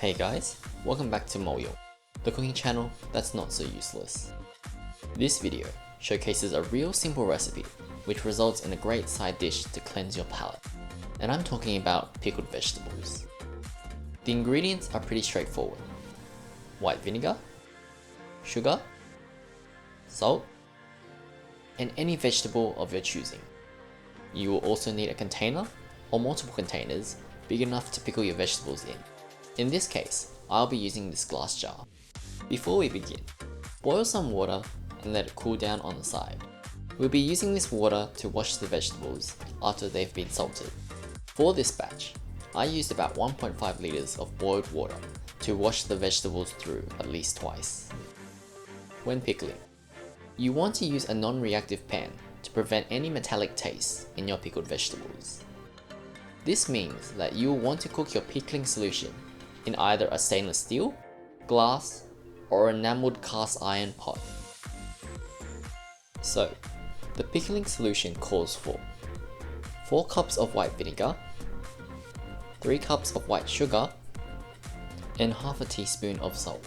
Hey guys, welcome back to 𝐈𝐧𝐿𝐿, the cooking channel that's not so useless. This video showcases a real simple recipe which results in a great side dish to cleanse your palate, and I'm talking about pickled vegetables. The ingredients are pretty straightforward: white vinegar, sugar, salt, and any vegetable of your choosing. You will also need a container or multiple containers big enough to pickle your vegetables in. In this case, I'll be using this glass jar. Before we begin, boil some water and let it cool down on the side. We'll be using this water to wash the vegetables after they've been salted. For this batch, I used about 1.5 liters of boiled water to wash the vegetables through at least twice. When pickling, you want to use a non-reactive pan to prevent any metallic taste in your pickled vegetables. This means that you will want to cook your pickling solution in either a stainless steel, glass, or enameled cast iron pot. So, the pickling solution calls for 4 cups of white vinegar, 3 cups of white sugar, and half a teaspoon of salt.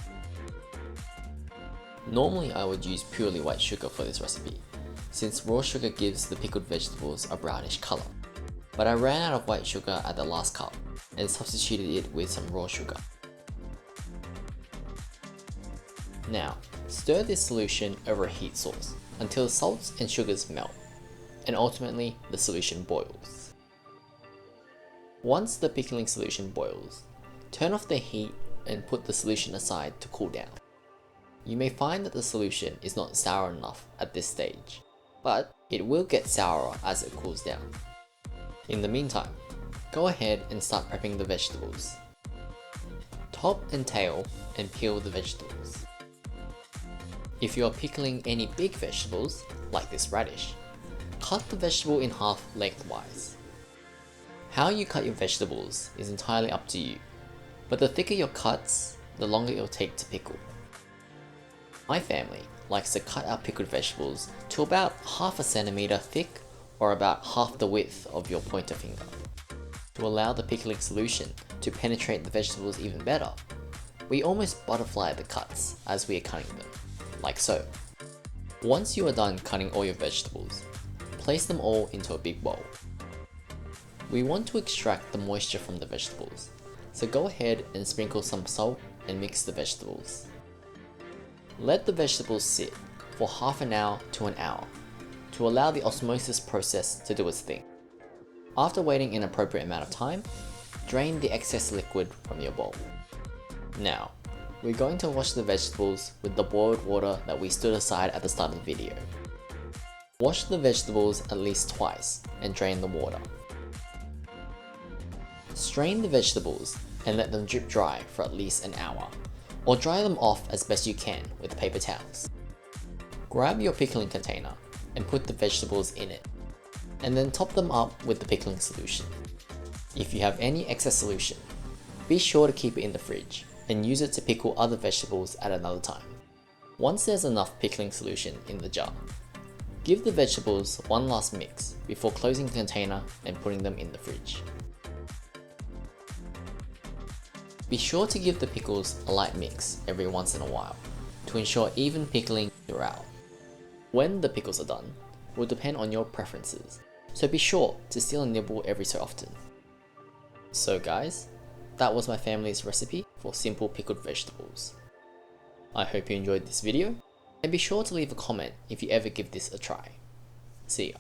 Normally I would use purely white sugar for this recipe, since raw sugar gives the pickled vegetables a brownish color. But I ran out of white sugar at the last cup and substituted it with some raw sugar. Now, stir this solution over a heat source until the salts and sugars melt, and ultimately the solution boils. Once the pickling solution boils, turn off the heat and put the solution aside to cool down. You may find that the solution is not sour enough at this stage, but it will get sourer as it cools down. In the meantime, go ahead and start prepping the vegetables. Top and tail and peel the vegetables. If you are pickling any big vegetables, like this radish, cut the vegetable in half lengthwise. How you cut your vegetables is entirely up to you, but the thicker your cuts, the longer it will take to pickle. My family likes to cut our pickled vegetables to about half a centimeter thick or about half the width of your pointer finger. To allow the pickling solution to penetrate the vegetables even better, we almost butterfly the cuts as we are cutting them, like so. Once you are done cutting all your vegetables, place them all into a big bowl. We want to extract the moisture from the vegetables, so go ahead and sprinkle some salt and mix the vegetables. Let the vegetables sit for half an hour to an hour to allow the osmosis process to do its thing. After waiting an appropriate amount of time, drain the excess liquid from your bowl. Now, we're going to wash the vegetables with the boiled water that we stood aside at the start of the video. Wash the vegetables at least twice and drain the water. Strain the vegetables and let them drip dry for at least an hour, or dry them off as best you can with paper towels. Grab your pickling container and put the vegetables in it, and then top them up with the pickling solution. If you have any excess solution, be sure to keep it in the fridge and use it to pickle other vegetables at another time. Once there's enough pickling solution in the jar, give the vegetables one last mix before closing the container and putting them in the fridge. Be sure to give the pickles a light mix every once in a while to ensure even pickling throughout. When the pickles are done will depend on your preferences, so be sure to still nibble every so often. So guys, that was my family's recipe for simple pickled vegetables. I hope you enjoyed this video, and be sure to leave a comment if you ever give this a try. See ya.